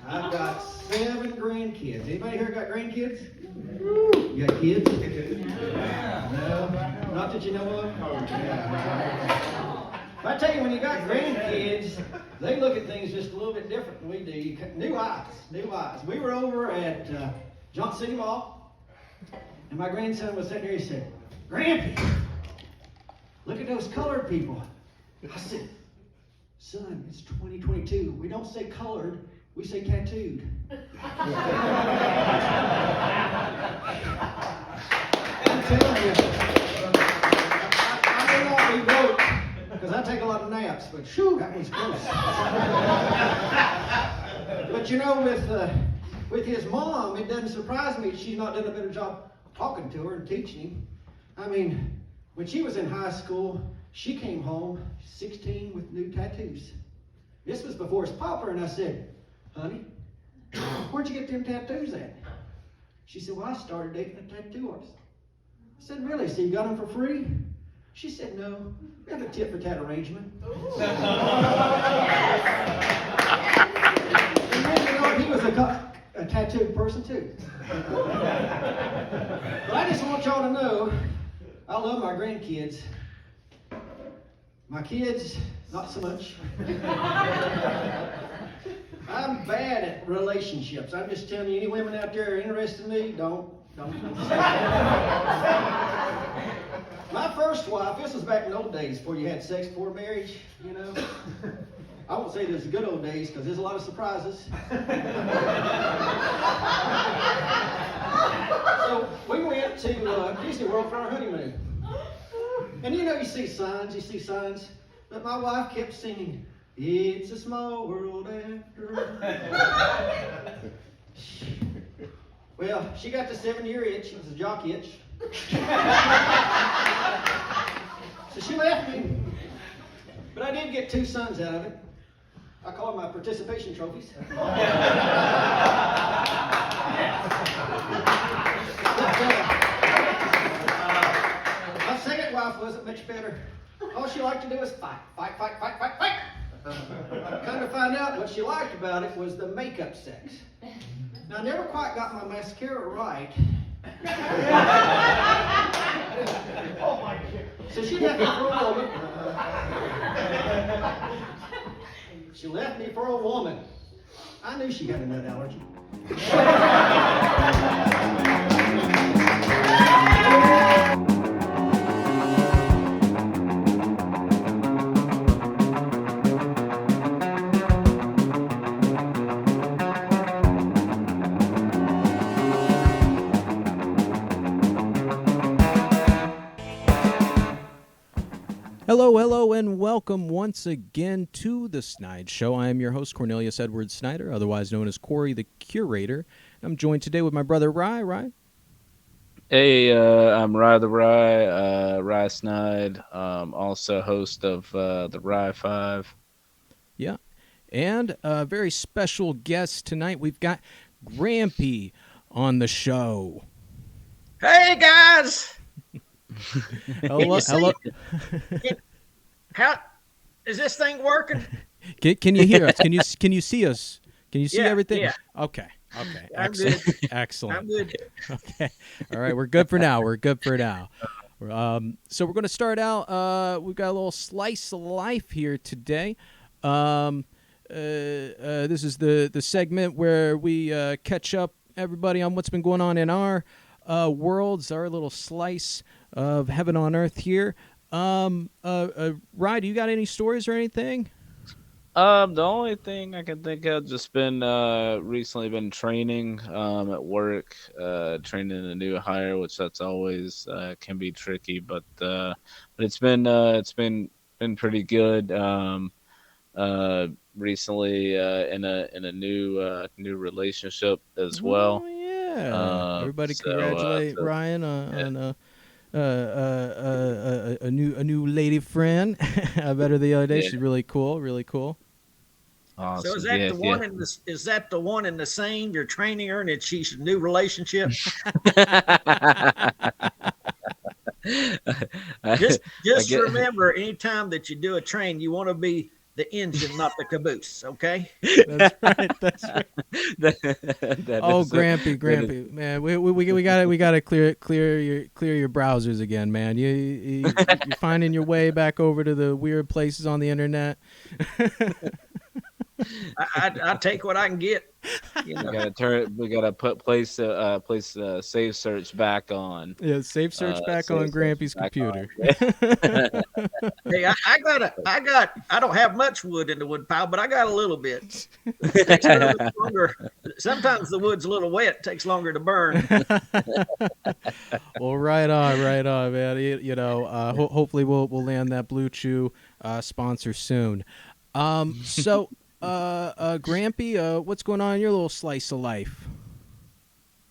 I've got 7 grandkids. Anybody here got grandkids? You got kids? No, not that you know of. I tell you, when you got grandkids, they look at things just a little bit different than we do. New eyes. We were over at Johnson City Mall, and my grandson was sitting there. He said, "Grampy, look at those colored people." I said, "Son, it's 2022. We don't say colored, we say tattooed." I'm telling you, I may not be woke because I take a lot of naps, but shoo, that was close. But you know, with his mom, it doesn't surprise me she's not done a better job talking to her and teaching him. I mean, when she was in high school, she came home 16 with new tattoos. This was before it's popular, and I said, "Honey, where'd you get them tattoos at?" She said, "Well, I started dating a tattoo artist." I said, "Really? So you got them for free?" She said, "No, we have a tip for tat arrangement." And then, you know, he was a tattooed person too. But I just want y'all to know, I love my grandkids. My kids, not so much. I'm bad at relationships. I'm just telling you, any women out there are interested in me, don't. My first wife, this was back in the old days before you had sex before marriage, you know. I won't say there's the good old days because there's a lot of surprises. So we went to Disney World for our honeymoon. And you know, you see signs. But my wife kept singing, "It's a small world after all." Well, she got the 7-year itch. It was a jock itch. So she left me. But I did get 2 sons out of it. I call them my participation trophies. My second wife wasn't much better. All she liked to do was fight. Come to find out, what she liked about it was the makeup sex. Now, I never quite got my mascara right. Oh my God. So she left me for a woman. She left me for a woman. I knew she had a nut allergy. Hello, and welcome once again to the Snide Show. I am your host, Cornelius Edward Snider, otherwise known as Corey the Curator. I'm joined today with my brother, Ryan. Ryan? Hey, I'm Ryan the Ryan Snider, also host of the Rye 5. Yeah, and a very special guest tonight. We've got Grampy on the show. Hey, guys! Hello. How is this thing working? Can you hear us? Can you see us? Can you see everything? Yeah. Okay. Excellent. Excellent. I'm good. Okay. All right. We're good for now. So we're going to start out. We've got a little slice of life here today. This is the segment where we catch up everybody on what's been going on in our worlds, our little slice of heaven on earth here. Ryan, do you got any stories or anything? The only thing I can think of, just been recently been training at work, training a new hire, which that's always can be tricky, but it's been pretty good. Recently in a new relationship as well. Oh, yeah. Everybody congratulate Ryan on a new lady friend. I met her the other day. Yeah. She's really cool. Awesome. So is that the one in the same? You're training her, and she's a new relationship. Just remember, anytime that you do a train, you want to be the engine, not the caboose. Okay. That's right. That's right. That Oh, is, Grampy, man, we gotta clear your browsers again, man. You're finding your way back over to the weird places on the internet. I take what I can get. You know? We gotta place save search back on. Yeah, save search back on Grampy's computer. Hey, I don't have much wood in the wood pile, but I got a little bit. Sometimes the wood's a little wet, takes longer to burn. Well, right on, man. Hopefully we'll land that Blue Chew sponsor soon. So Grampy, what's going on in your little slice of life?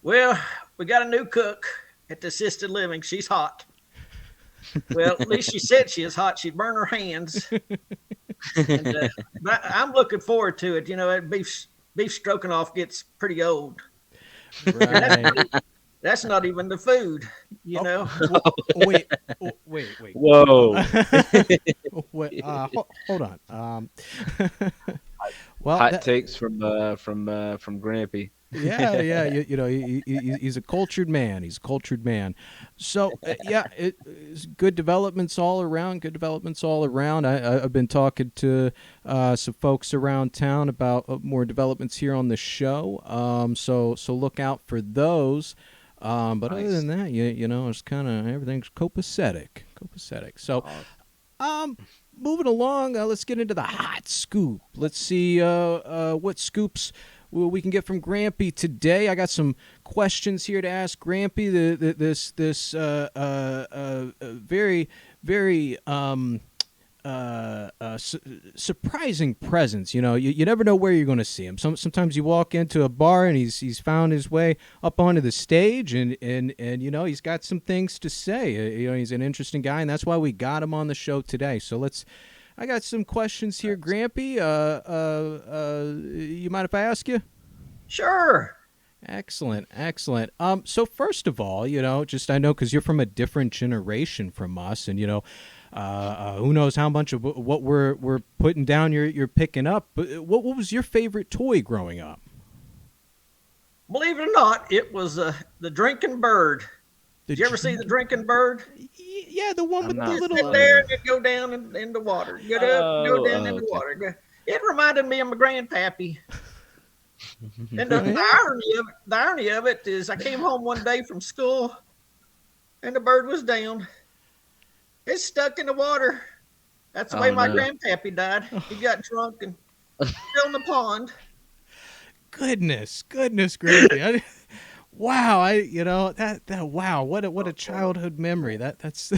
Well, we got a new cook at the assisted living. She's hot. Well, at least she said she is hot. She'd burn her hands. And, but I'm looking forward to it. You know, beef stroking off gets pretty old. Right. That's not even the food, you know. Wait. Whoa. Wait, hold on. Well, hot takes from Grampy. Yeah. He's a cultured man. So it's good developments all around. I've been talking to some folks around town about more developments here on the show. So look out for those. But Nice. other than that, it's kind of everything's copacetic. So, moving along, let's get into the hot scoop. Let's see what scoops we can get from Grampy today. I got some questions here to ask Grampy. This very, very surprising presence. You never know where you're going to see him. Sometimes you walk into a bar and he's found his way up onto the stage, and he's got some things to say. He's an interesting guy, and that's why we got him on the show today. So I got some questions here, Grampy. You mind if I ask you? Sure. Excellent. So first of all, I know because you're from a different generation from us, and who knows how much of what we're putting down you're picking up. But what was your favorite toy growing up? Believe it or not, it was the drinking bird. Did you ever see the drinking bird? Yeah, the one with the little. Sit there and it'd go down in the water. Get up, go down in the water. It reminded me of my grandpappy. And the irony of it is, I came home one day from school, and the bird was down. It's stuck in the water. That's the way my grandpappy died. He got drunk and fell in the pond. Goodness, Grampy. Wow, wow, what a childhood memory. That's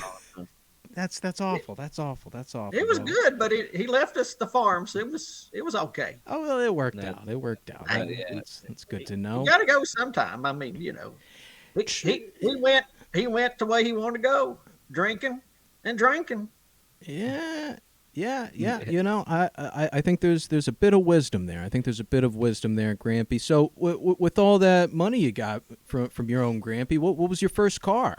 awful. That's awful. It was good, but he left us the farm, so it was okay. Oh, well, it worked out. That's good to know. You got to go sometime. I mean, he went the way he wanted to go, drinking and drinking. Yeah. I think there's a bit of wisdom there. Grampy. So with all that money you got from your own Grampy, what was your first car?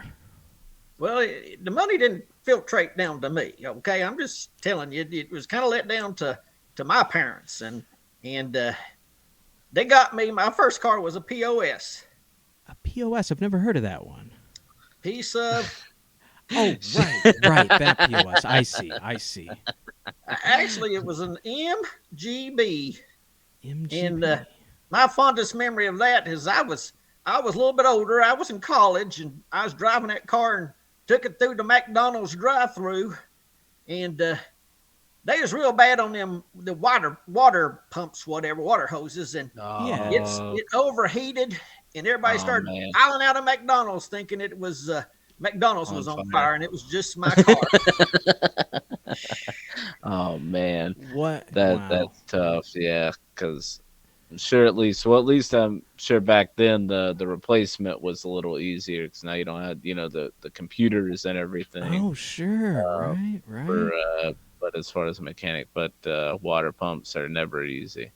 Well, the money didn't filtrate down to me. Okay, I'm just telling you, it was kind of let down to my parents, and they got me. My first car was a POS. A POS? I've never heard of that one. Piece of. Oh, right, that POS. I see. Actually, it was an MGB. MGB. And my fondest memory of that is I was a little bit older. I was in college, and I was driving that car and took it through the McDonald's drive-through, and they was real bad on the water pumps, water hoses, and it overheated, and everybody started piling out of McDonald's thinking it was McDonald's was on fire, and it was just my car. Oh man, what? That's tough. Yeah, because at least I'm sure back then the replacement was a little easier, because now you don't have the computers and everything. Oh sure, right. But as far as a mechanic, water pumps are never easy.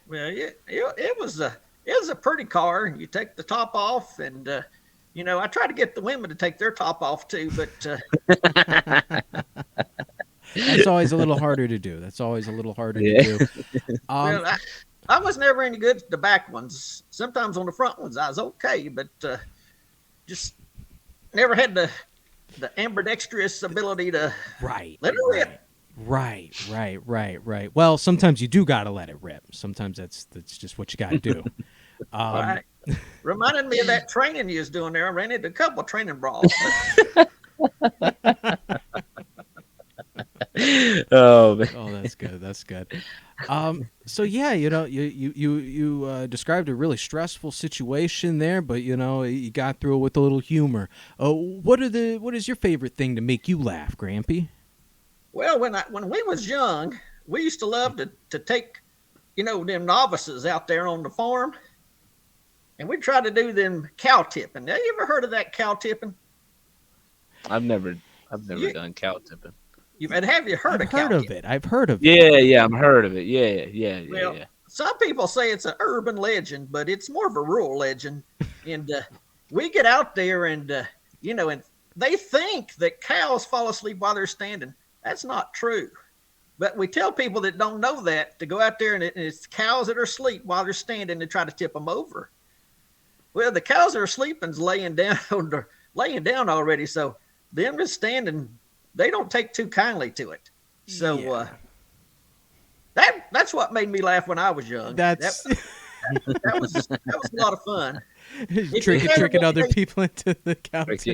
Well, it was a pretty car. You take the top off, and I try to get the women to take their top off too, but That's always a little harder to do. To do. Well, I was never any good at the back ones. Sometimes on the front ones I was okay, but just never had the ambidextrous ability to let it rip. Right. Well, sometimes you do gotta let it rip. Sometimes that's just what you gotta do. Right. Reminded me of that training you was doing there. I ran into a couple of training brawls. Oh, man. Oh, that's good. So yeah, you described a really stressful situation there, but you got through it with a little humor. What is your favorite thing to make you laugh, Grampy? Well, when we was young, we used to love to take, them novices out there on the farm, and we tried to do them cow tipping. Have you ever heard of that cow tipping? I've never done cow tipping. Have you heard of cow tipping? I've heard of it. Yeah, I've heard of it. Yeah. Well, some people say it's an urban legend, but it's more of a rural legend. And we get out there and, and they think that cows fall asleep while they're standing. That's not true. But we tell people that don't know that to go out there and it's cows that are asleep while they're standing and try to tip them over. Well, the cows that are sleeping's laying down already. So them just standing, they don't take too kindly to it. So that's what made me laugh when I was young. That was a lot of fun. Tricking other people into the cow. Let's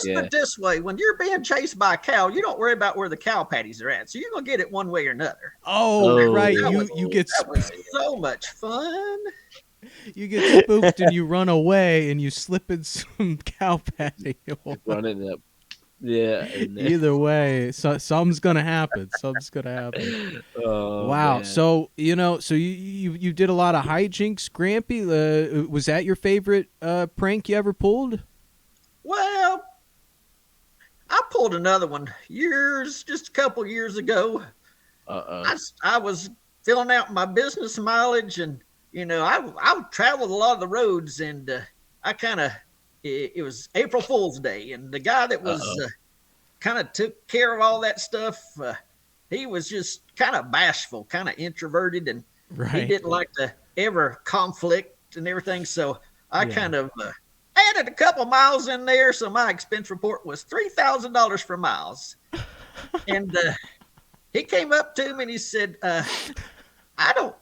put it this way: when you're being chased by a cow, you don't worry about where the cow patties are at. So you're gonna get it one way or another. Oh, right. That was so much fun. You get spooked and you run away and you slip in some cow patty. Running up. Yeah. Either way, something's gonna happen. Oh, wow. Man. So you did a lot of hijinks, Grampy. Was that your favorite prank you ever pulled? Well, I pulled another one just a couple years ago. I was filling out my business mileage, and I traveled a lot of the roads, and it was April Fool's Day, and the guy that was kind of took care of all that stuff, he was just kind of bashful, kind of introverted, and he didn't like to ever conflict and everything. So I kind of added a couple miles in there. So my expense report was $3,000 for miles. And he came up to me and he said, I'm not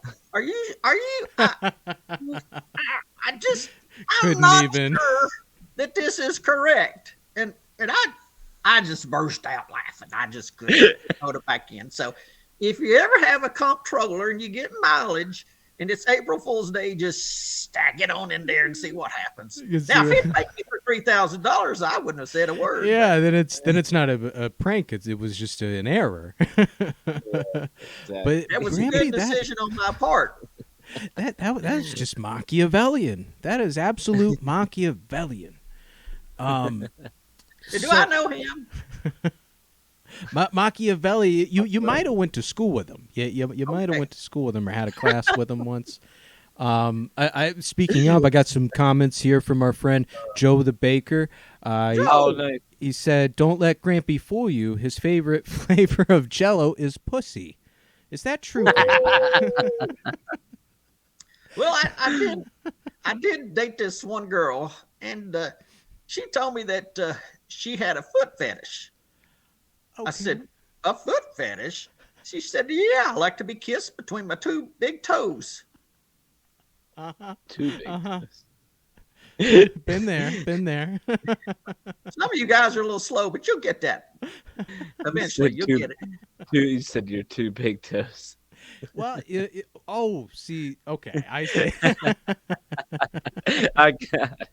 sure that this is correct. And I just burst out laughing. I just couldn't put it back in. So if you ever have a comptroller and you get mileage and it's April Fool's Day, just stack it on in there and see what happens. Now, if he'd paid me for $3,000, I wouldn't have said a word. Yeah, then it's not a prank. It was just an error. Exactly. But that was a good decision on my part. That is just Machiavellian. That is absolute Machiavellian. Do I know him? Machiavelli, you might have went to school with him. You might have went to school with him or had a class with him once. Speaking of, I got some comments here from our friend Joe the Baker. Nice. He said, "Don't let Grampy fool you. His favorite flavor of Jell-O is pussy." Is that true? Well, I did date this one girl, and she told me that she had a foot fetish. Okay. I said, a foot fetish? She said, yeah, I like to be kissed between my two big toes. Two big toes. Been there. Some of you guys are a little slow, but you'll get that. Eventually, you'll get it. You said your two big toes. Well, see, okay, I see. I got it.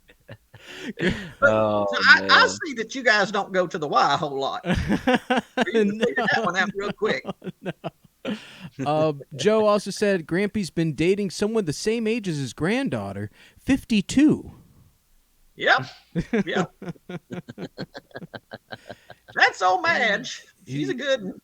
I see that you guys don't go to the Y a whole lot. You can figure that one out real quick. No. Joe also said Grampy's been dating someone the same age as his granddaughter, 52. Yep. That's old Madge. She's a good one.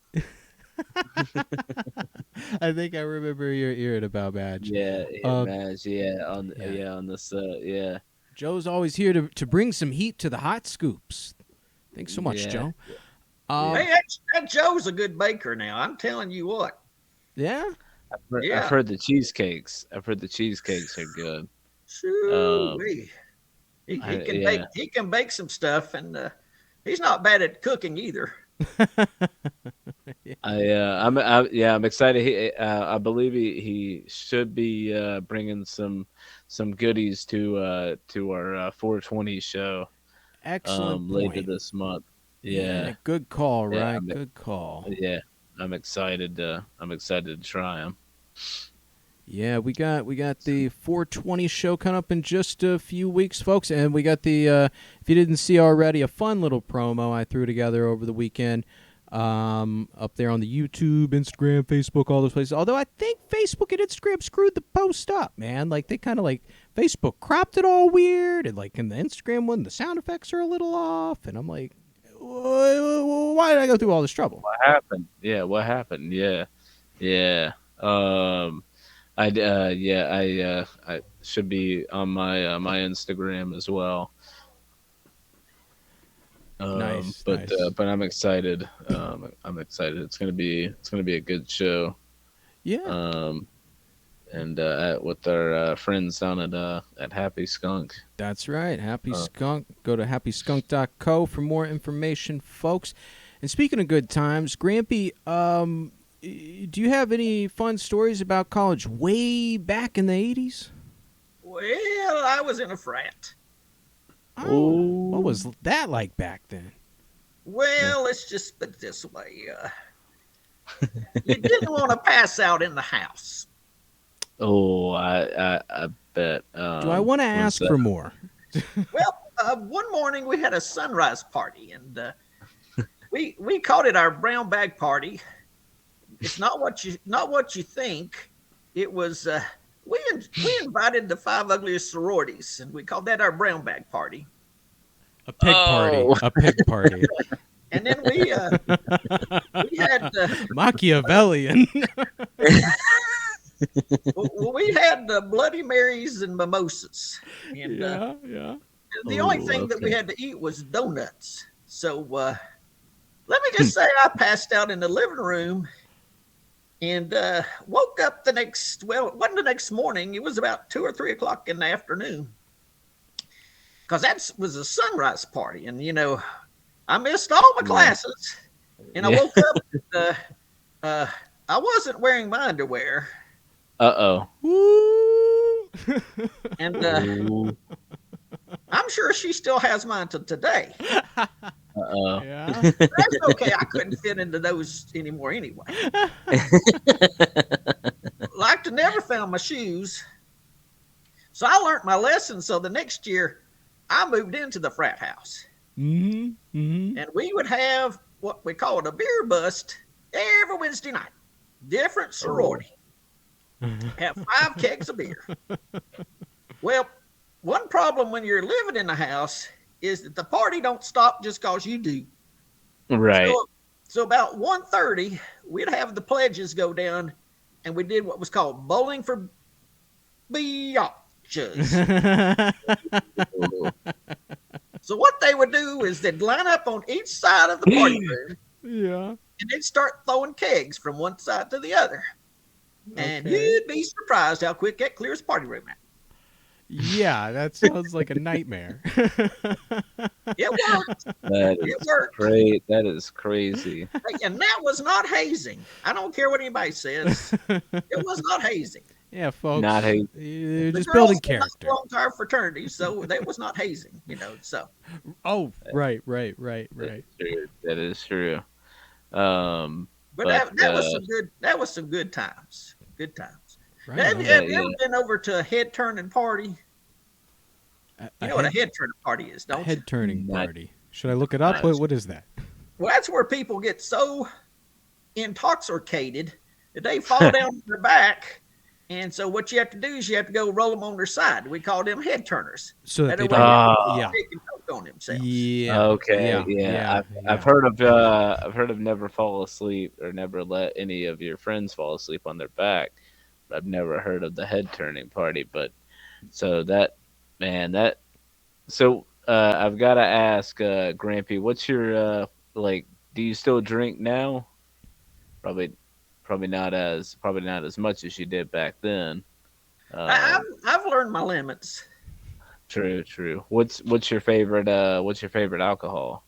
I think I remember hearing about Madge. Yeah, Madge. Yeah, on the yeah. Joe's always here to bring some heat to the hot scoops. Thanks so much, Joe. Hey, that Joe's a good baker now. I'm telling you what. Yeah. I've heard the cheesecakes. I've heard the cheesecakes are good. Shoo, he can bake. Yeah. He can bake some stuff, and he's not bad at cooking either. I'm excited. I believe he should be bringing some goodies to our 420 show. Excellent Later point. this month. Yeah. Good call, Yeah, right? Good call. Yeah, I'm excited. I'm excited to try them. Yeah, we got the 420 show coming up in just a few weeks, folks, and we got the if you didn't see already, a fun little promo I threw together over the weekend, up there on the YouTube, Instagram, Facebook, all those places. Although I think Facebook and Instagram screwed the post up, man. Like they kind of like Facebook cropped it all weird, and like in the Instagram one, the sound effects are a little off, and I'm like, why did I go through all this trouble? What happened? Yeah, what happened? Yeah. I should be on my Instagram as well. Nice. But I'm excited. I'm excited. It's gonna be a good show. Yeah. And with our friends down at Happy Skunk. That's right. Happy Skunk. Go to happyskunk.co for more information, folks. And speaking of good times, Grampy, do you have any fun stories about college way back in the 80s? Well, I was in a frat. Oh, what was that like back then? Well, let's just put it this way. You didn't want to pass out in the house. Oh, I bet. Do I want to ask for more? Well, one morning we had a sunrise party, and we called it our brown bag party. It's not what you think. It was we invited the 5 ugliest sororities, and we called that our brown bag party. A pig party. A pig party. And then we had Machiavellian. we had Bloody Marys and mimosas. And, yeah. The only thing that we had to eat was donuts. So let me just say I passed out in the living room and woke up it wasn't the next morning. It was about 2 or 3 o'clock in the afternoon. Because that was a sunrise party. And, I missed all my classes. And I woke up. I wasn't wearing my underwear. Uh-oh. And I'm sure she still has mine to today. Uh-oh. Yeah. That's okay. I couldn't fit into those anymore anyway. Like to never found my shoes. So I learned my lesson. So the next year, I moved into the frat house. Mm-hmm. Mm-hmm. And we would have what we called a beer bust every Wednesday night. Different sorority. Have 5 kegs of beer. Well, one problem when you're living in the house is that the party don't stop just because you do. Right. So about 1:30, we'd have the pledges go down, and we did what was called bowling for biatches. So what they would do is they'd line up on each side of the party room. Yeah. And they'd start throwing kegs from one side to the other. And you'd be surprised how quick that clears party room out. Yeah, that sounds like a nightmare. It worked. It worked. Great. That is crazy. And that was not hazing. I don't care what anybody says. It was not hazing. Yeah, folks. Not hazing. You're The just girls building did not character. belong to our fraternity, so that was not hazing, so. Oh, right. That is true. But that was some good times. Good times. Right. Have you ever been over to a head turning party? You know what a head turning party is, don't you? Head turning party. Should I look it up? What is that? Well, that's where people get so intoxicated that they fall down on their back. And so what you have to do is you have to go roll them on their side. We call them head turners. So that they way don't. they can choke on themselves. Yeah. Okay. Yeah. I've heard of never fall asleep or never let any of your friends fall asleep on their back. But I've never heard of the head turning party. But so I've got to ask Grampy, what's your do you still drink now? Probably not as much as you did back then. I've learned my limits. True. What's your favorite alcohol?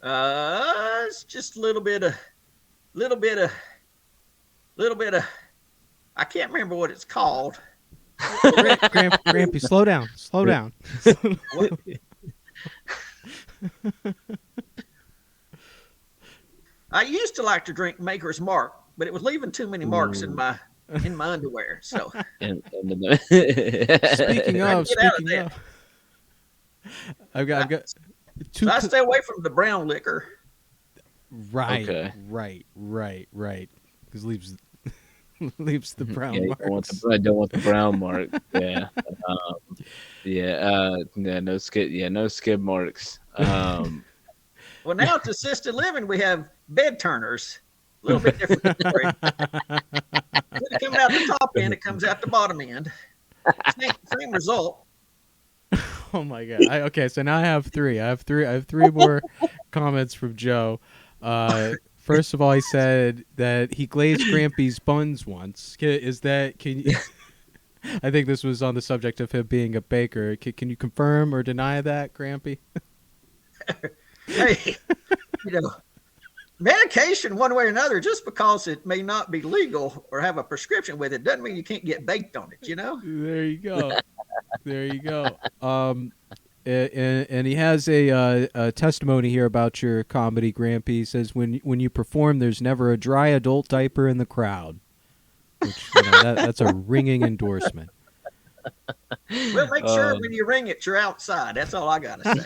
It's just a little bit of. I can't remember what it's called. Grampy, slow down. I used to like to drink Maker's Mark, but it was leaving too many marks in my underwear. So speaking of, I've got two. So I stay away from the brown liquor. Right. Okay. Right. Because leaves the brown marks. I don't want the brown mark. Yeah. No skid marks. Well, now it's assisted living. We have bed turners. A little bit different story. Instead of coming out the top end, it comes out the bottom end. Same result. Oh my god. Okay, so now I have three. I have three more comments from Joe. First of all, he said that he glazed Grampy's buns once. Can you? I think this was on the subject of him being a baker. Can you confirm or deny that, Grampy? Hey, medication one way or another, just because it may not be legal or have a prescription with it, doesn't mean you can't get baked on it, There you go. And he has a testimony here about your comedy, Grampy. He says, when you perform, there's never a dry adult diaper in the crowd. Which, that's a ringing endorsement. Well, make sure when you ring it, you're outside. That's all I got to say.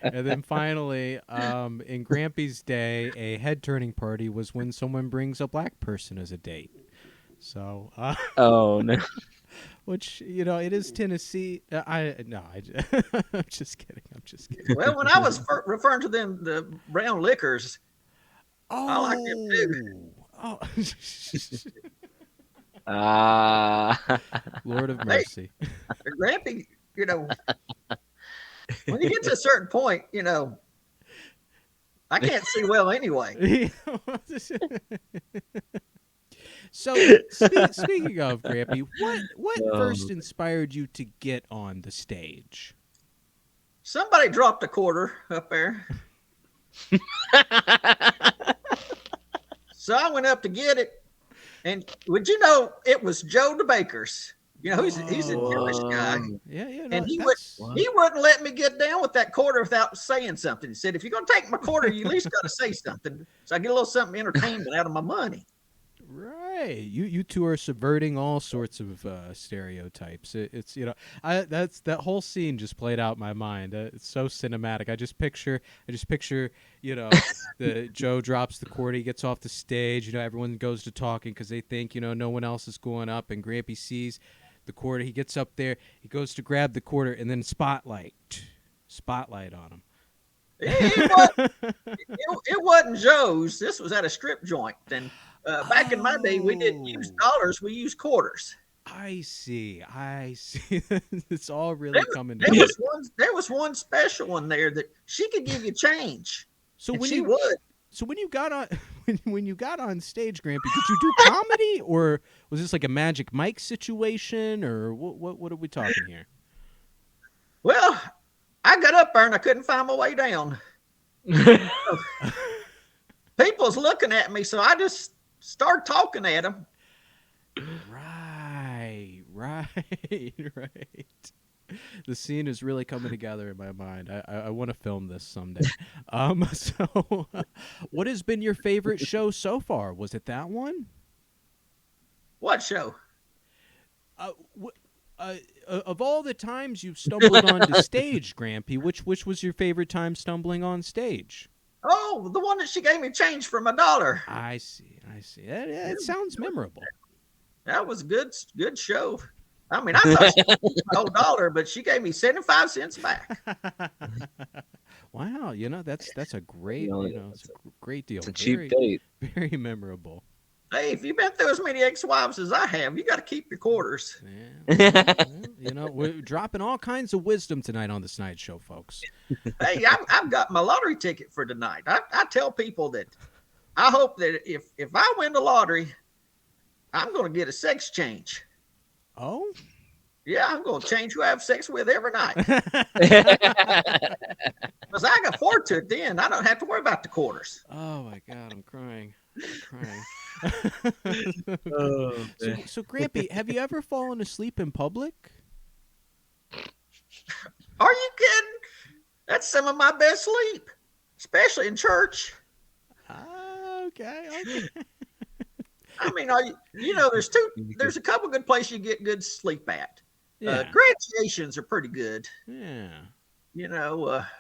And then finally, in Grampy's day, a head-turning party was when someone brings a black person as a date. So, oh, no. Which, it is Tennessee. I'm just kidding. Well, when I was referring to them, the brown liquors, I like them too. Oh. Lord of mercy. Hey, Grampy, when you get to a certain point, I can't see well anyway. So, speaking of Grampy, what first inspired you to get on the stage? Somebody dropped a quarter up there. So I went up to get it. And would you know, it was Joe the Baker's. He's a Jewish guy. Yeah. And he wouldn't let me get down with that quarter without saying something. He said, if you're going to take my quarter, you at least got to say something. So I get a little something entertainment out of my money. Right. You two are subverting all sorts of stereotypes. It's that whole scene just played out in my mind. It's so cinematic. I just picture the Joe drops the quarter, he gets off the stage, everyone goes to talking because they think no one else is going up, and Grampy sees the quarter, he gets up there, he goes to grab the quarter, and then spotlight on him. It wasn't Joe's. This was at a strip joint, and back in my day, we didn't use dollars; we used quarters. I see. It's all really coming. There was one special one there that she could give you change. So when you would. So when you got on stage, Grampy, did you do comedy, or was this like a Magic Mike situation, or what are we talking here? Well, I got up there and I couldn't find my way down. People's looking at me, so I just started talking at them. Right. The scene is really coming together in my mind. I want to film this someday. So what has been your favorite show so far? Was it that one? What show? Of all the times you've stumbled onto stage, Grampy, which was your favorite time stumbling on stage? Oh, the one that she gave me change for my dollar. I see. It sounds memorable. That was a good show. I mean, I thought she gave me my whole dollar, but she gave me 75 cents back. Wow, that's a great, it's a great deal. It's a cheap date. Very memorable. Hey, if you've been through as many ex-wives as I have, you got to keep your quarters. Yeah. You know, we're dropping all kinds of wisdom tonight on the Snide Show, folks. Hey, I've got my lottery ticket for tonight. I tell people that I hope that if I win the lottery, I'm going to get a sex change. Oh? Yeah, I'm going to change who I have sex with every night. Because I can afford to then. I don't have to worry about the quarters. Oh, my God. I'm crying. Oh, So, Grampy, have you ever fallen asleep in public? Are you kidding? That's some of my best sleep, especially in church. Okay. I mean, there's a couple good places you get good sleep at. Yeah. Graduations are pretty good. Yeah.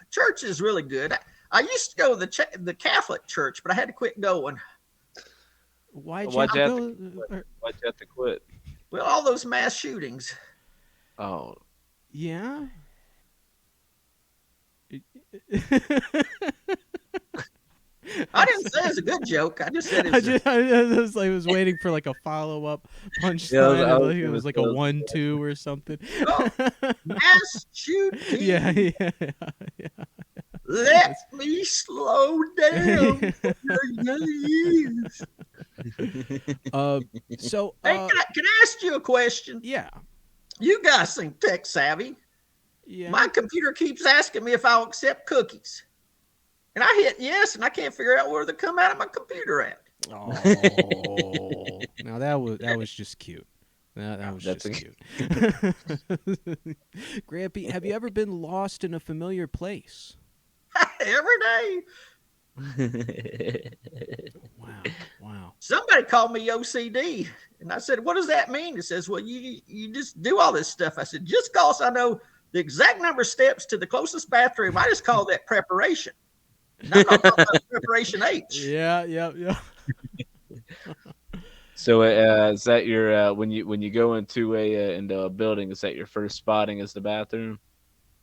Church is really good. I used to go to the Catholic church, but I had to quit going. Why'd Why'd you you have have to Why'd you have to quit? Well, all those mass shootings. Oh, Yeah. I didn't say it's a good joke. I just said it's I was waiting for like a follow-up punchline. Yeah, I was It was like a 1-2 or something. mass shooting. Yeah. Let me slow down. So, Hey, can I ask you a question? yeah. You guys seem tech savvy. Yeah. My computer keeps asking me if I'll accept cookies. And I hit yes, and I can't figure out where they come out of my computer at. Oh. Now that was just cute. That was That's just cute. Grampy, have you ever been lost in a familiar place? Every day. Wow. Somebody called me OCD. And I said, what does that mean? He says, well, you just do all this stuff. I said, just because I know the exact number of steps to the closest bathroom, I just call that preparation. And I'm not talking about preparation H. Yeah. so is that your when you go into a building? Is that your first spotting? Is the bathroom?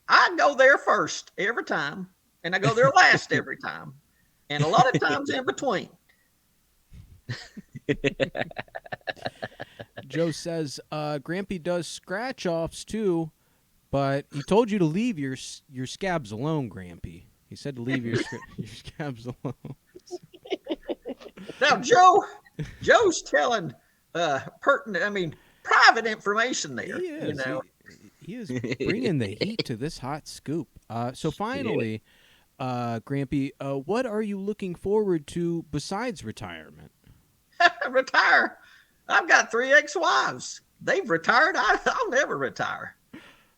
I go there first every time, and I go there last every time, and a lot of times in between. Joe says Grampy does scratch offs too, but he told you to leave your scabs alone, Grampy. He said to leave your scabs alone. Now, Joe's telling private information there. He is. You know, He is bringing the heat to this hot scoop. So finally, Grampy, what are you looking forward to besides retirement? retire. I've got 3 ex-wives. They've retired. I'll never retire.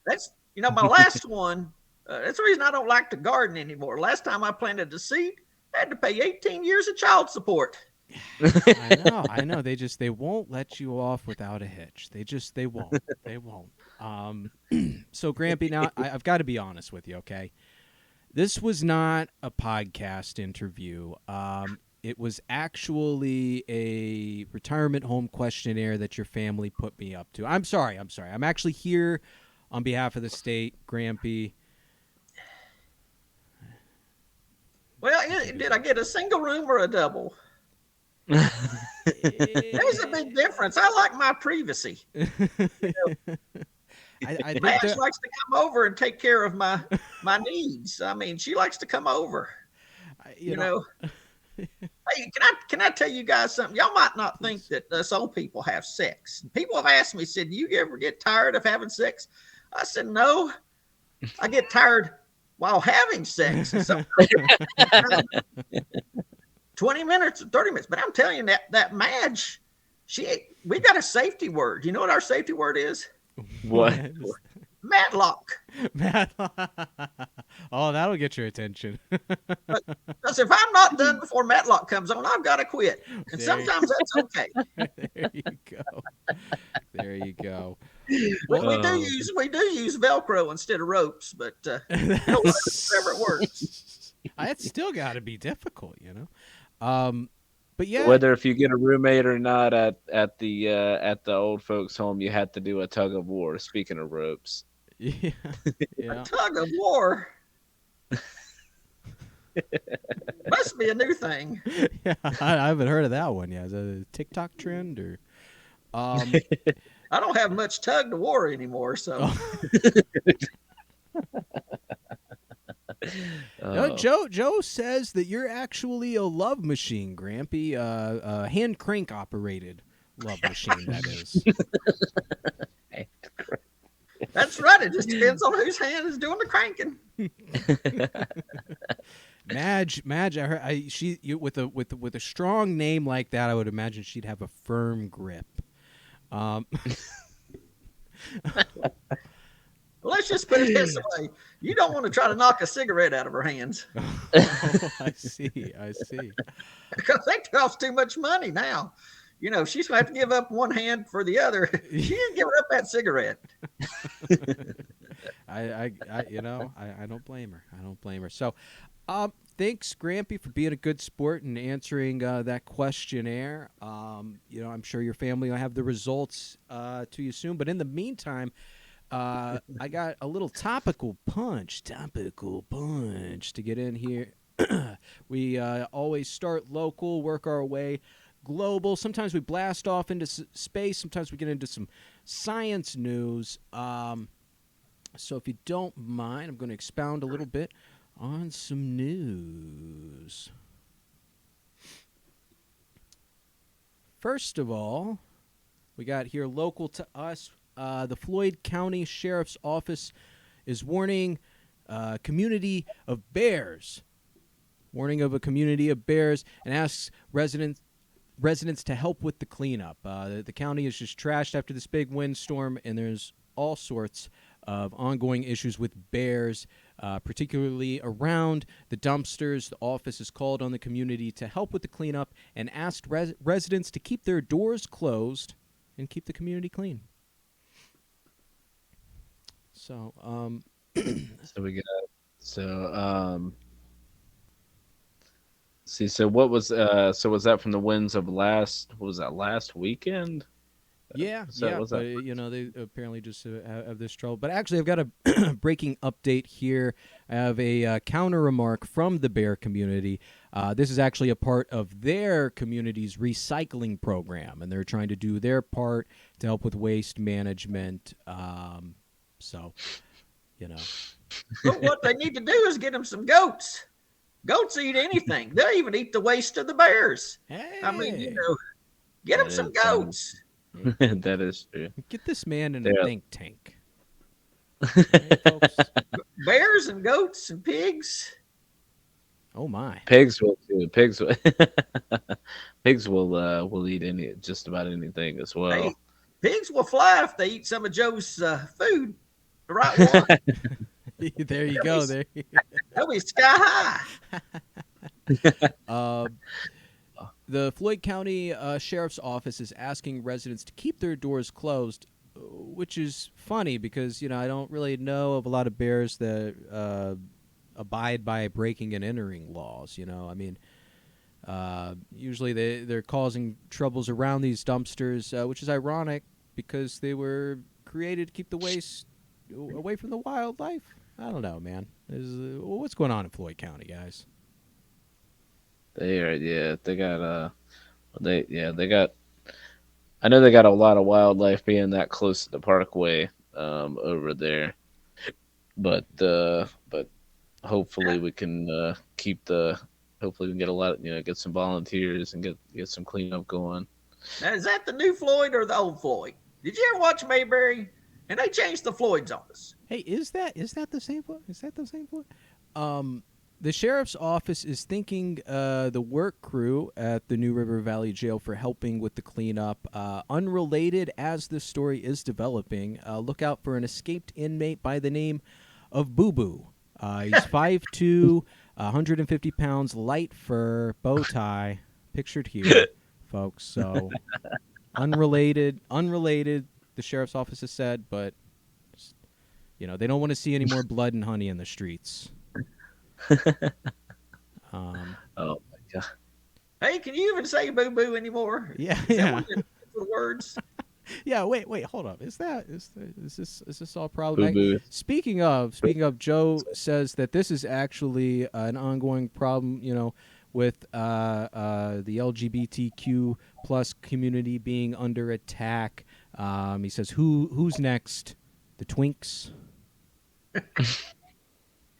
That's my last one. That's the reason I don't like to garden anymore. Last time I planted a seed, I had to pay 18 years of child support. I know. They won't let you off without a hitch. They won't. So Grampy, now I've got to be honest with you, okay? This was not a podcast interview. It was actually a retirement home questionnaire that your family put me up to. I'm sorry. I'm actually here on behalf of the state, Grampy. Well, did I get a single room or a double? There's a big difference. I like my privacy. I think Madge likes to come over and take care of my needs. I mean, she likes to come over. You know. Hey, can I tell you guys something? Y'all might not think that us old people have sex. People have asked me, said, "Do you ever get tired of having sex?" I said, "No, I get tired while having sex." So, 20 minutes or 30 minutes. But I'm telling you that Madge, we got a safety word. You know what our safety word is? What? Matlock. Oh, that'll get your attention. Because if I'm not done before Matlock comes on, I've got to quit. And sometimes that's okay. There you go. Well, we do use Velcro instead of ropes, but whatever it works. It's still got to be difficult, you know. But yeah, whether if you get a roommate or not at the old folks' home, you had to do a tug of war. Speaking of ropes, yeah. A tug of war must be a new thing. Yeah, I haven't heard of that one yet. Is that a TikTok trend or? Um, I don't have much tug to war anymore, so. No, Joe says that you're actually a love machine, Grampy. A hand crank operated love machine, that is. That's right. It just depends on whose hand is doing the cranking. Madge, I heard with a strong name like that, I would imagine she'd have a firm grip. Let's just put it this way: you don't want to try to knock a cigarette out of her hands. Oh, I see. Because they cost too much money now. You know, she's going to have to give up one hand for the other. She didn't give up that cigarette. I don't blame her. So, thanks, Grampy, for being a good sport and answering that questionnaire. I'm sure your family will have the results to you soon. But in the meantime, I got a little topical punch to get in here. We always start local, work our way global. Sometimes we blast off into space. Sometimes we get into some science news. So if you don't mind, I'm going to expound a little bit on some news. First of all, we got here local to us. The Floyd County Sheriff's Office is warning a community of bears. Warning of a community of bears, and asks residents to help with the cleanup. The county is just trashed after this big windstorm, and there's all sorts of ongoing issues with bears, particularly around the dumpsters. The office has called on the community to help with the cleanup and asked residents to keep their doors closed and keep the community clean. So, So what was was that from the winds of last weekend? Yeah, Was but they apparently just have this trouble. But actually, I've got a breaking update here. I have a counter remark from the bear community. This is actually a part of their community's recycling program, and they're trying to do their part to help with waste management. But what they need to do is get them some goats. Goats eat anything. They'll even eat the waste of the bears. Hey. I mean, get them some goats. That is true. Get this man in a think tank. Right, folks? Bears and goats and pigs. Oh my! Pigs will too. Pigs will eat just about anything as well. Hey, pigs will fly if they eat some of Joe's food. The right one. There you go. They'll be sky high. The Floyd County Sheriff's Office is asking residents to keep their doors closed, which is funny because, I don't really know of a lot of bears that abide by breaking and entering laws. Usually they're causing troubles around these dumpsters, which is ironic because they were created to keep the waste away from the wildlife. I don't know, man. What's going on in Floyd County, guys? They got I know they got a lot of wildlife being that close to the parkway over there. But hopefully we can hopefully we can get a lot get some volunteers and get some cleanup going. Now, is that the new Floyd or the old Floyd? Did you ever watch Mayberry? And they changed the Floyds on us. Hey, is that the same Floyd? The sheriff's office is thanking the work crew at the New River Valley Jail for helping with the cleanup. Unrelated, as this story is developing, look out for an escaped inmate by the name of Boo Boo. He's 5'2", 150 pounds, light fur, bow tie, pictured here, folks. So, unrelated. The sheriff's office has said, but they don't want to see any more blood and honey in the streets. Oh my god! Hey, can you even say "boo boo" anymore? Yeah. For words. Yeah. Wait. Hold up. Is this all problematic? Boo-boo. Speaking of, Joe says that this is actually an ongoing problem. with the LGBTQ plus community being under attack. He says, "Who's next? The twinks."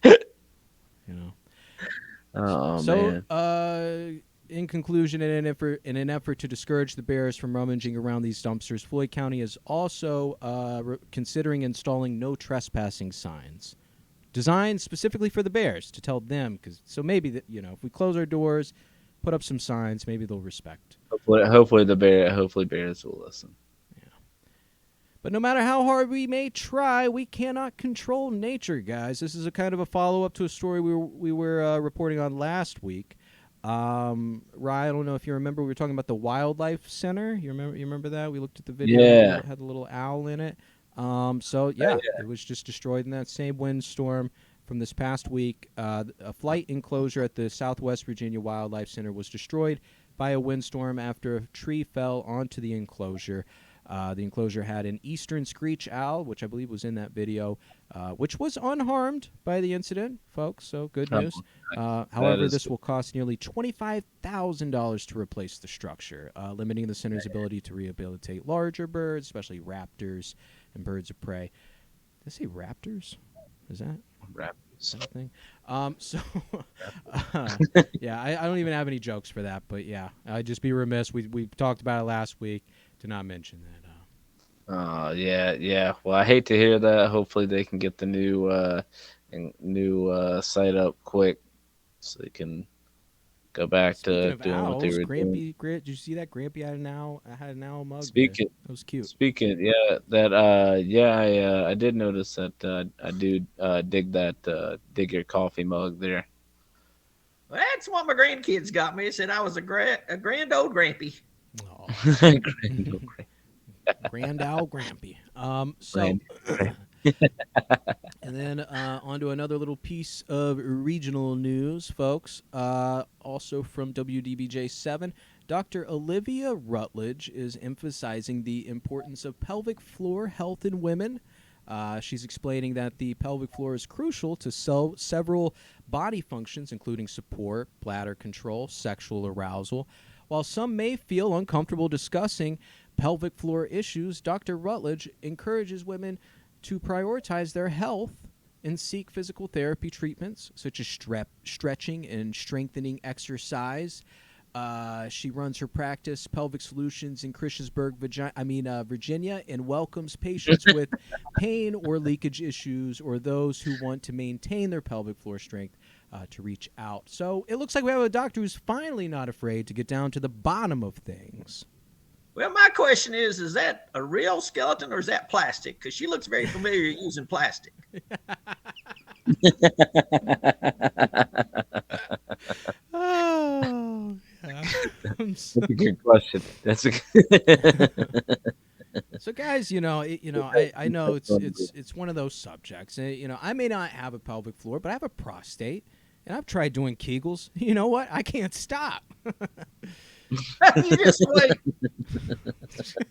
You know. Oh So, man. in conclusion, in an effort to discourage the bears from rummaging around these dumpsters, Floyd County is also considering installing no trespassing signs, designed specifically for the bears to tell them. So maybe that, you know, if we close our doors, put up some signs, maybe they'll respect. Hopefully bears will listen. But no matter how hard we may try, we cannot control nature, guys. This is a kind of a follow-up to a story we were reporting on last week. Ryan, I don't know if you remember, we were talking about the Wildlife Center. You remember that? We looked at the video. Yeah. It had a little owl in it. It was just destroyed in that same windstorm from this past week. A flight enclosure at the Southwest Virginia Wildlife Center was destroyed by a windstorm after a tree fell onto the enclosure. The enclosure had an eastern screech owl, which I believe was in that video, which was unharmed by the incident, folks, so good news. However, this will cost nearly $25,000 to replace the structure, limiting the center's ability to rehabilitate larger birds, especially raptors and birds of prey. Did I say raptors? Is that something? I don't even have any jokes for that, but yeah, I'd just be remiss. We talked about it last week to not mention that. Yeah. Well, I hate to hear that. Hopefully, they can get the new site up quick, so they can go back to doing what they were doing. Did you see that Grampy had an owl mug? Speaking, that was cute. I did notice that. I do dig your coffee mug there. Well, that's what my grandkids got me. They said I was a grand old Grampy. Oh. Grand Grand Owl Grampy. And then on to another little piece of regional news, folks. Also from WDBJ7, Dr. Olivia Rutledge is emphasizing the importance of pelvic floor health in women. She's explaining that the pelvic floor is crucial to several body functions, including support, bladder control, sexual arousal. While some may feel uncomfortable discussing pelvic floor issues, Dr. Rutledge encourages women to prioritize their health and seek physical therapy treatments such as stretching and strengthening exercise. She runs her practice, Pelvic Solutions, in Christiansburg, Virginia, and welcomes patients with pain or leakage issues or those who want to maintain their pelvic floor strength to reach out. So it looks like we have a doctor who's finally not afraid to get down to the bottom of things. Well, my question is that a real skeleton or is that plastic? Because she looks very familiar using plastic. Oh, yeah. That's a good question. So, guys, I know it's one of those subjects. I may not have a pelvic floor, but I have a prostate, and I've tried doing Kegels. You know what? I can't stop. You just wait.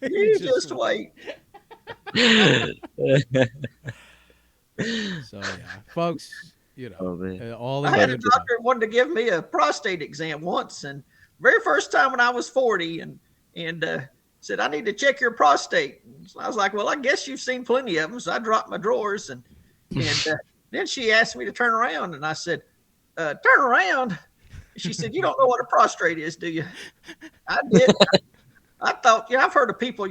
You just wait. So, yeah, folks, all I had a doctor wanted to give me a prostate exam once, and very first time when I was 40, and said, I need to check your prostate. So I was like, well, I guess you've seen plenty of them. So I dropped my drawers, and then she asked me to turn around, and I said, turn around. She said, you don't know what a prostate is, do you? I did. I thought, I've heard of people,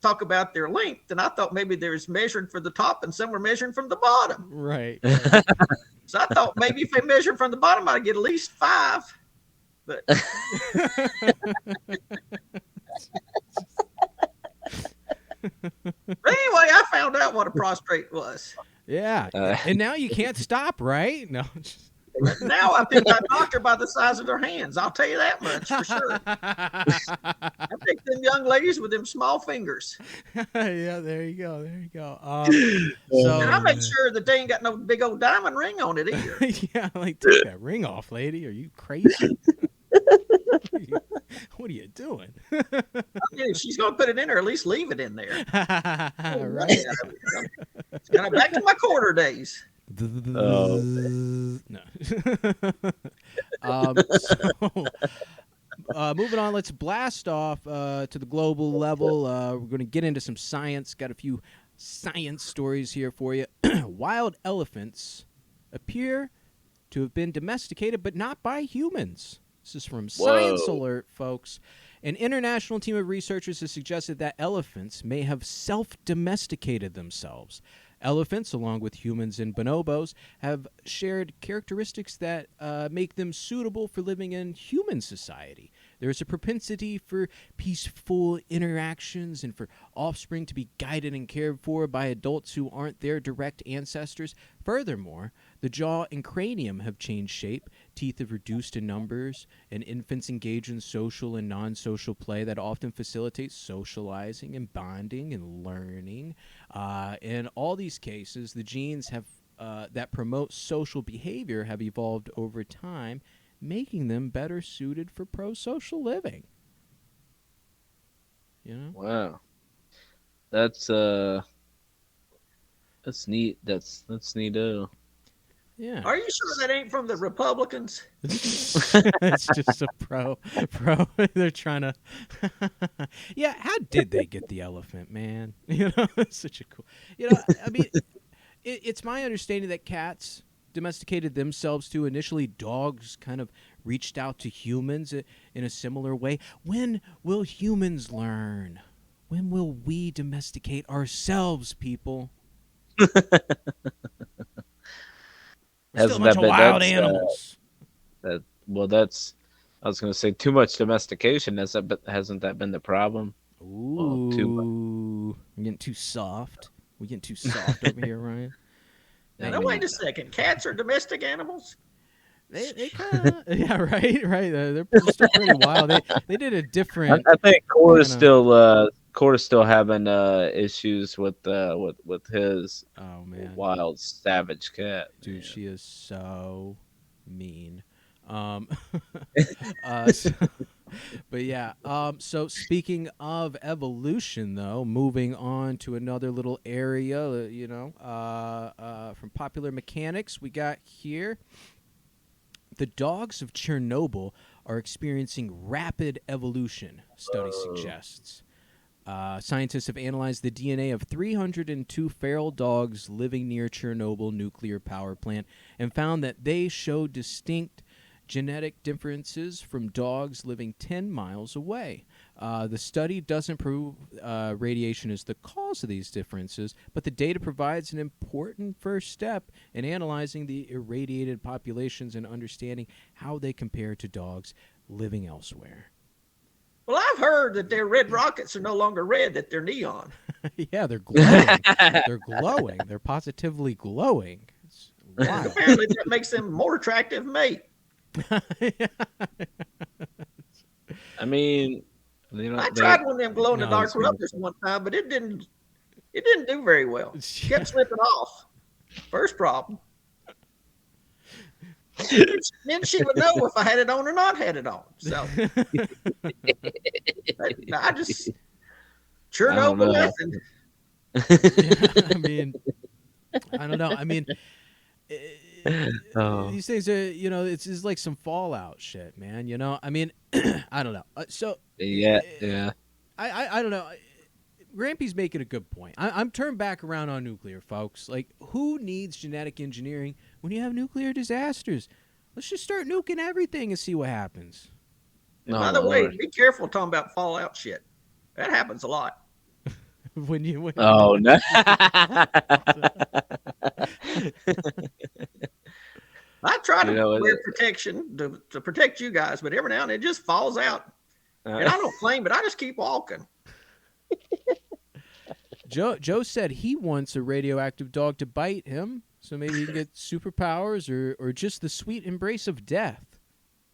talk about their length, and I thought maybe there's measuring from the top and some were measuring from the bottom. Right. So I thought maybe if they measured from the bottom, I'd get at least 5. But anyway, I found out what a prostate was. Yeah. And now you can't stop, right? No. Now I pick my doctor by the size of their hands. I'll tell you that much for sure. I pick them young ladies with them small fingers. Yeah, there you go. And I make sure that they ain't got no big old diamond ring on it either. Yeah, like, take that ring off, lady. Are you crazy? What are you doing? If she's going to put it in there, at least leave it in there. Right. It's kind of back to my quarter days. Oh, No. Moving on, let's blast off to the global level. We're going to get into some science. Got a few science stories here for you. Wild elephants appear to have been domesticated, but not by humans. This is from Science Alert, folks. An international team of researchers has suggested that elephants may have self-domesticated themselves. Elephants, along with humans and bonobos, have shared characteristics that make them suitable for living in human society. There is a propensity for peaceful interactions and for offspring to be guided and cared for by adults who aren't their direct ancestors. Furthermore, the jaw and cranium have changed shape, teeth have reduced in numbers, and infants engage in social and non-social play that often facilitates socializing and bonding and learning. In all these cases, the genes that promote social behavior have evolved over time, making them better suited for pro-social living. You know? wow. That's neat. That's neato. Yeah. Are you sure that ain't from the Republicans? It's just a pro. They're trying to. Yeah, how did they get the elephant, man? You know, it's such a cool. You know, I mean, it's my understanding that cats domesticated themselves too. Initially, dogs kind of reached out to humans in a similar way. When will humans learn? When will we domesticate ourselves, people? We're still a bunch of wild animals. That's. I was going to say too much domestication. Hasn't that been the problem? Ooh, too much. we're getting too soft. We're getting too soft over here, Ryan. Now, wait a second. Cats are domestic animals? They kind of, yeah, right. They're still pretty wild. They did a different. I think Cor is still having issues with his wild savage cat. Dude, man. she is so mean. But yeah. So speaking of evolution, though, moving on to another little area, from Popular Mechanics, we got here. The dogs of Chernobyl are experiencing rapid evolution, study suggests. Scientists have analyzed the DNA of 302 feral dogs living near Chernobyl nuclear power plant and found that they show distinct genetic differences from dogs living 10 miles away. The study doesn't prove radiation is the cause of these differences, but the data provides an important first step in analyzing the irradiated populations and understanding how they compare to dogs living elsewhere. Well, I've heard that their red rockets are no longer red, that they're neon. Yeah, they're glowing. They're glowing. They're positively glowing. It's wild. Apparently, that makes them more attractive mate. I mean, I tried one of them glow in the dark rubbers one time, but it didn't do very well. It kept slipping off. First problem. Then she would know if I had it on or not had it on. So I just Chernobyl lesson. Yeah, I mean, I don't know. I mean, these things are, it's like some Fallout shit, man. I mean, I don't know. Yeah. I don't know. Grampy's making a good point. I'm turned back around on nuclear, folks. Like, who needs genetic engineering when you have nuclear disasters? Let's just start nuking everything and see what happens. No, by the way, be careful talking about Fallout shit. That happens a lot. when oh no. I try to wear protection to protect you guys, but every now and then it just falls out. And I don't claim it. I just keep walking. Joe said he wants a radioactive dog to bite him, so maybe he can get superpowers or just the sweet embrace of death.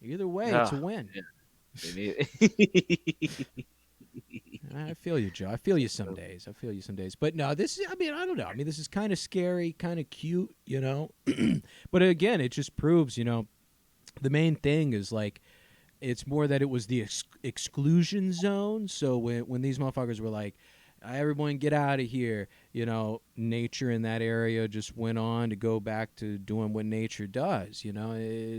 Either way, it's a win. Yeah. I feel you, Joe. I feel you some days. But no, this is, I don't know. This is kind of scary, kind of cute, But again, it just proves, the main thing is like, it's more that it was the exclusion zone. So when these motherfuckers were like, everyone get out of here. You know, nature in that area just went on to go back to doing what nature does. You know,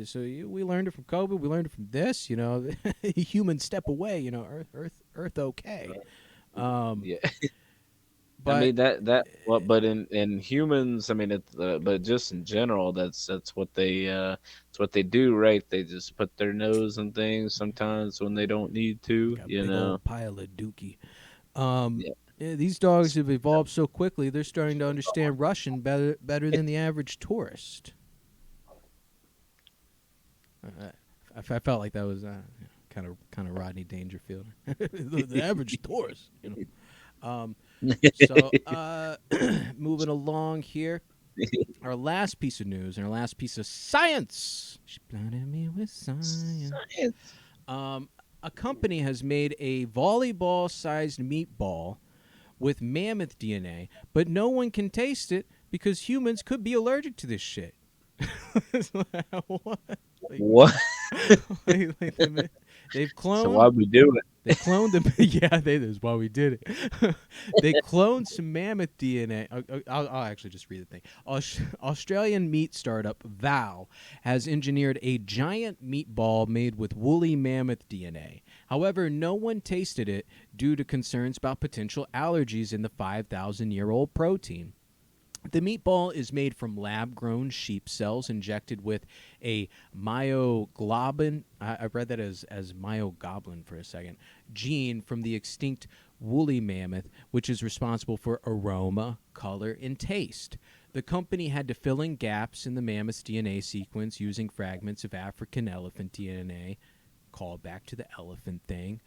so we learned it from COVID. We learned it from this. You know, humans step away. You know, Earth, okay. Yeah. But I mean but in humans, I mean but just in general, that's what they do, right? They just put their nose in things sometimes when they don't need to, got a you big know. old pile of dookie. Yeah. Yeah, these dogs have evolved so quickly; they're starting to understand Russian better than the average tourist. I felt like that was kind of Rodney Dangerfield, the average tourist. You know. So moving along here, our last piece of news and our last piece of science. She blinded me with science. A company has made a volleyball-sized meatball with mammoth DNA, but no one can taste it because humans could be allergic to this shit. What? What? They've cloned. So why we do it? They cloned them. Yeah, that's why we did it. They cloned some mammoth DNA. I'll actually just read the thing. Australian meat startup Vow has engineered a giant meatball made with woolly mammoth DNA. However, no one tasted it due to concerns about potential allergies in the 5,000-year-old protein. The meatball is made from lab-grown sheep cells injected with a myoglobin. I read that as myoglobin for a second. Gene from the extinct woolly mammoth, which is responsible for aroma, color, and taste. The company had to fill in gaps in the mammoth's DNA sequence using fragments of African elephant DNA. Call back to the elephant thing.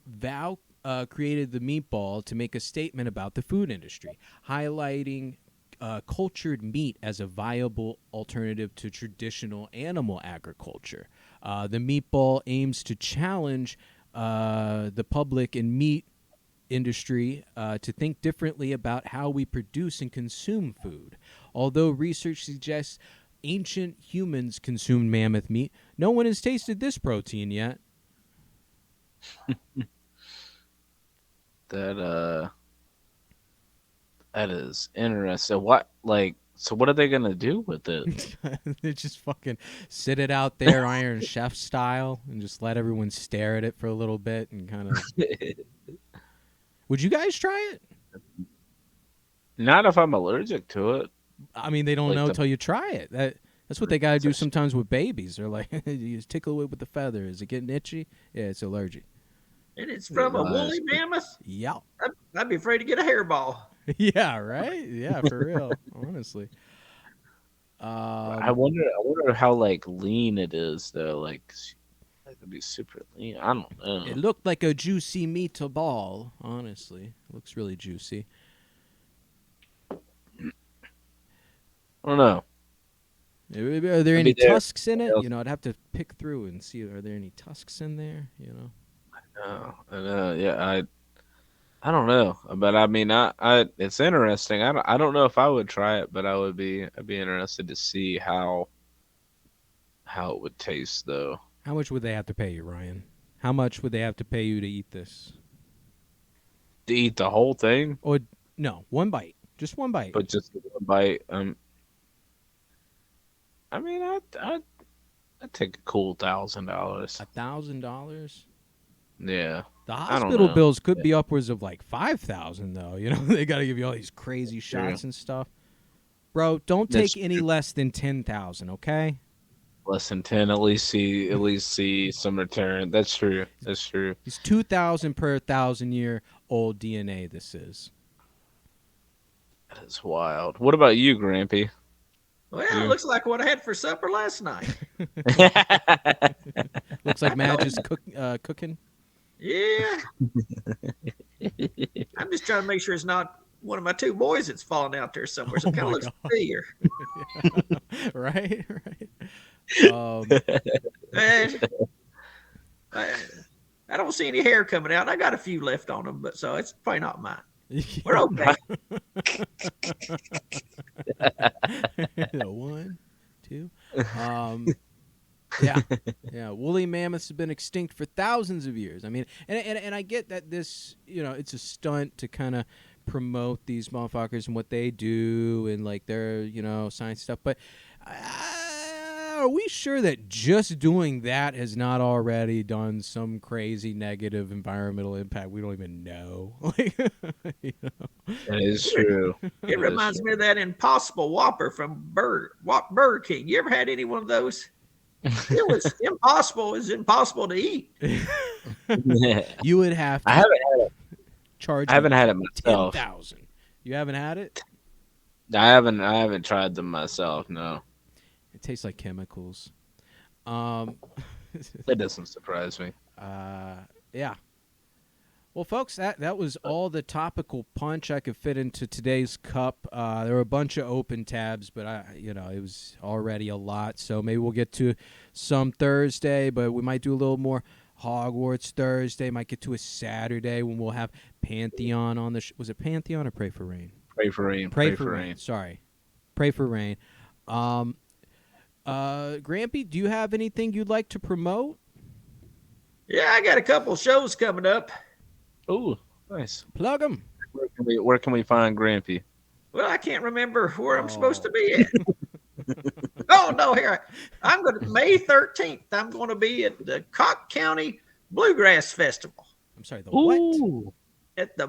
Vow created the meatball to make a statement about the food industry, highlighting cultured meat as a viable alternative to traditional animal agriculture. The meatball aims to challenge the public and meat industry to think differently about how we produce and consume food. Although research suggests ancient humans consumed mammoth meat, no one has tasted this protein yet. That is interesting. So what are they gonna do with it? They just fucking sit it out there Iron Chef style and just let everyone stare at it for a little bit and kind of. Would you guys try it? Not if I'm allergic to it. I mean, they don't know until you try it. That's what they got to do sometimes with babies. They're like, you just tickle it with the feather. Is it getting itchy? Yeah, it's allergic. And it's from a woolly mammoth? Yeah. I'd be afraid to get a hairball. Yeah, right? Yeah, for real. Honestly. I wonder how lean it is though. Like it could be super lean. I don't know. It looked like a juicy meatball. Honestly, it looks really juicy. I don't know. Are there any tusks in it? You know, I'd have to pick through and see. Are there any tusks in there? You know. I know. Yeah, I don't know, but I mean, it's interesting. I don't know if I would try it, but I'd be interested to see how it would taste, though. How much would they have to pay you, Ryan? How much would they have to pay you to eat this? To eat the whole thing? Or no, one bite, just one bite. But just one bite. I mean, I'd take a cool $1,000. $1,000? Yeah. The hospital bills could be upwards of like $5,000 though. You know, they got to give you all these crazy shots and stuff. Bro, don't take any less than 10,000, okay? Less than 10, at least see some return. That's true. It's 2,000 per 1,000-year-old DNA. This is. That is wild. What about you, Grampy? Well, it looks like what I had for supper last night. Looks like Madge is cooking. Yeah. I'm just trying to make sure it's not one of my two boys that's falling out there somewhere. So it kind of looks familiar. Right. I don't see any hair coming out. I got a few left on them, but so it's probably not mine. We're okay. 1, 2. Yeah, yeah. Woolly mammoths have been extinct for thousands of years. I mean, and I get that this, it's a stunt to kind of promote these motherfuckers and what they do and like their, science stuff. But are we sure that just doing that has not already done some crazy negative environmental impact we don't even know? Like, That is true. It reminds me of that Impossible Whopper from Burger King. You ever had any one of those? It was impossible. It was impossible to eat. Yeah. You would have to. I haven't had it. Charge. I haven't had it myself. 10,000. You haven't had it? I haven't tried them myself. No. It tastes like chemicals. That doesn't surprise me. Yeah. Well, folks, that was all the topical punch I could fit into today's cup. There were a bunch of open tabs, but it was already a lot. So maybe we'll get to some Thursday, but we might do a little more Hogwarts Thursday. Might get to a Saturday when we'll have Pantheon on the. Was it Pantheon or Pray for Rain? Pray for rain. Pray for rain. Sorry, Pray for Rain. Grampy, do you have anything you'd like to promote? Yeah, I got a couple shows coming up. Oh, nice. Plug them. Where can we find Grampy? Well, I can't remember where I'm supposed to be at. Oh no, here I'm going to May 13th. I'm going to be at the Cock County Bluegrass Festival. I'm sorry, the what? Ooh. At the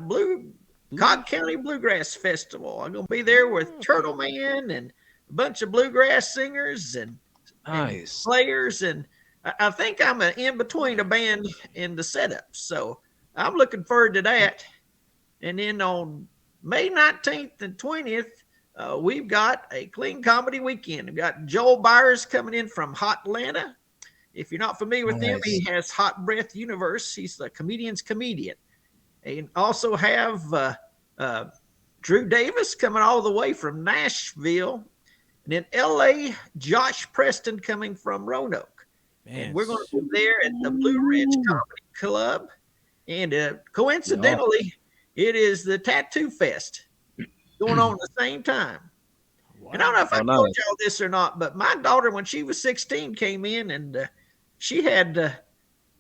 Cock County Bluegrass Festival. I'm going to be there with Turtle Man and a bunch of bluegrass singers and players, and I think I'm in between a band in the setup, so I'm looking forward to that. And then on May 19th and 20th, we've got a clean comedy weekend. We've got Joel Byers coming in from Hot Atlanta. If you're not familiar with him, he has Hot Breath Universe. He's the comedian's comedian. And also have Drew Davis coming all the way from Nashville. And in L.A., Josh Preston coming from Roanoke. Man, and we're going to be there at the Blue Ridge Comedy Club. And coincidentally, it is the Tattoo Fest going on at the same time. Wow. And I don't know if I told y'all this or not, but my daughter, when she was 16, came in and she had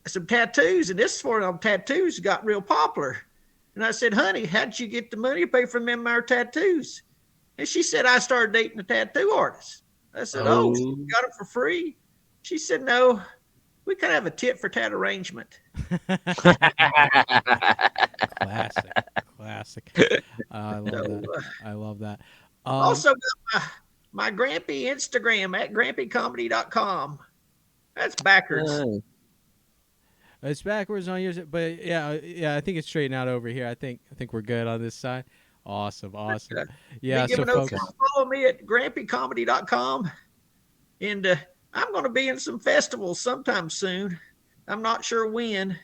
some tattoos, and this for them tattoos got real popular. And I said, honey, how'd you get the money to pay for them our tattoos? And she said, I started dating a tattoo artist. I said, oh, you got them for free? She said, no, we kind of have a tip for tat arrangement. Classic. I love that. Also got my Grampy Instagram at grampycomedy.com. That's backwards. It's backwards on yours, but yeah, I think it's straightened out over here. I think we're good on this side. Awesome. Yeah, so folks, follow me at grampycomedy.com, and I'm going to be in some festivals sometime soon. I'm not sure when.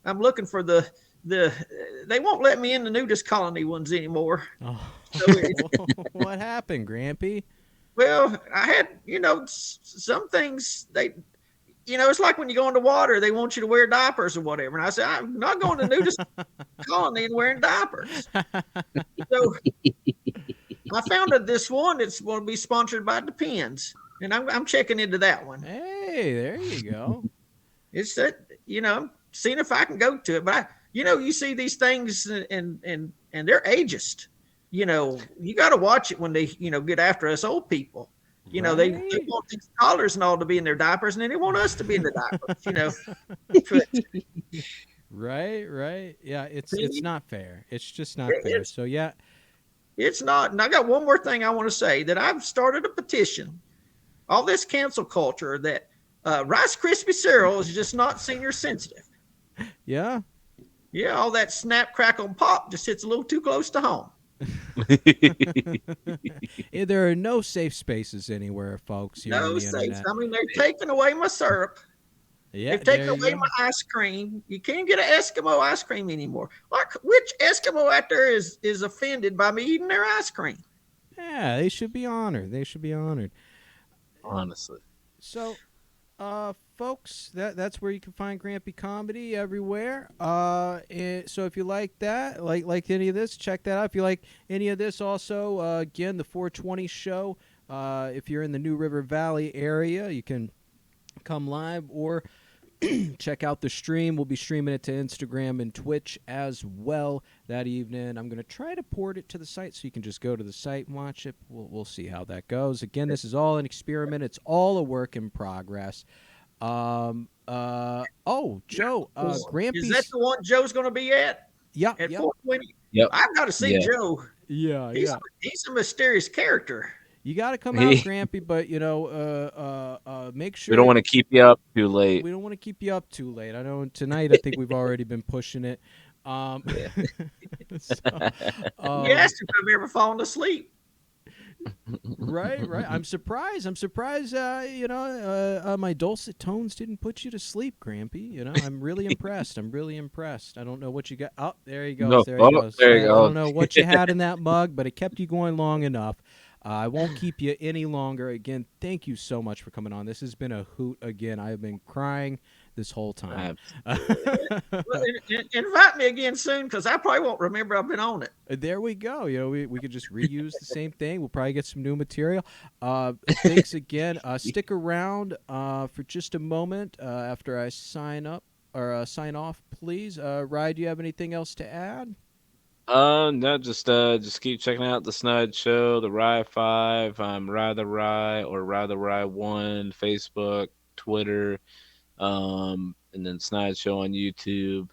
I'm looking for the they won't let me in the nudist colony ones anymore. Oh. So what happened, Grampy? Well, I had, some things it's like when you go into water, they want you to wear diapers or whatever. And I said, I'm not going to nudist colony and wearing diapers. So I found this one that's going to be sponsored by Depends, and I'm checking into that one. Hey, there you go. It's that, seeing if I can go to it. But you see these things and they're ageist. You got to watch it when they, get after us old people. They want these collars and all to be in their diapers, and then they want us to be in the diapers, Right. Yeah, it's not fair. It's just not fair. So yeah. It's not. And I got one more thing I want to say, that I've started a petition. All this cancel culture that Rice Krispie cereal is just not senior sensitive. Yeah. Yeah, all that snap, crackle, and pop just hits a little too close to home. There are no safe spaces anywhere, folks. No safe. I mean, they're taking away my syrup. Yeah, they've taken away my ice cream. You can't get an Eskimo ice cream anymore. Like, which Eskimo out there is offended by me eating their ice cream? Yeah, they should be honored. Honestly. So, folks, that's where you can find Grampy Comedy everywhere. So if you like that, like any of this, check that out. If you like any of this, also, again, the 420 show. If you're in the New River Valley area, you can come live or check out the stream. We'll be streaming it to Instagram and Twitch as well that evening. I'm going to try to port it to the site so you can just go to the site and watch it. We'll see how that goes. Again, this is all an experiment. It's all a work in progress. Joe, Grampy. Is that the one Joe's going to be at? Yeah. At 420? Yep. I've got to see Joe. Yeah. He's a mysterious character. You got to come out, Grampy, but make sure we don't want to keep you up too late. We don't want to keep you up too late. I know tonight I think we've already been pushing it. You asked if I've ever fallen asleep. Right. I'm surprised. My dulcet tones didn't put you to sleep, Grampy. I'm really impressed. I don't know what you got. Oh, there he goes. No. There he goes. There you I go. don't know what you had in that mug, but it kept you going long enough. I won't keep you any longer. Again, thank you so much for coming on. This has been a hoot again. I have been crying this whole time. Invite me again soon, because I probably won't remember I've been on it. There we go. We could just reuse the same thing. We'll probably get some new material. Thanks again. Stick around for just a moment after I sign sign off, please. Ryan, do you have anything else to add? No, just keep checking out the Snide Show, the Rye 5, Rye the Rye or Rye the Rye 1, Facebook, Twitter, and then Snide Show on YouTube.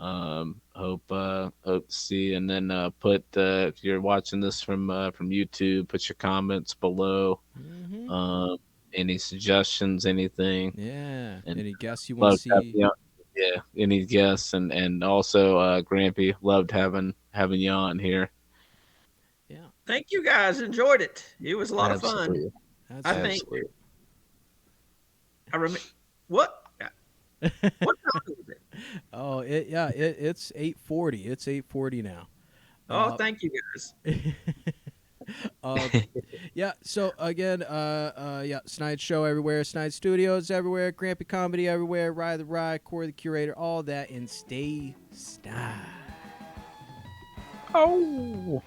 Hope to see, and then if you're watching this from YouTube, put your comments below. Mm-hmm. Any suggestions, anything? Yeah. And any guests you want to see? Yeah, any guests, and also Grampy, loved having you on here. Yeah. Thank you guys. Enjoyed it. It was a lot of fun. I think. I remember what? What time is it? Oh, it's 8:40. It's 8:40 now. Oh, thank you guys. Yeah, so again, Snide Show everywhere, Snide Studios everywhere, Grampy Comedy everywhere, Rye the Rye, Cor the Curator, all that, and stay snide. Oh.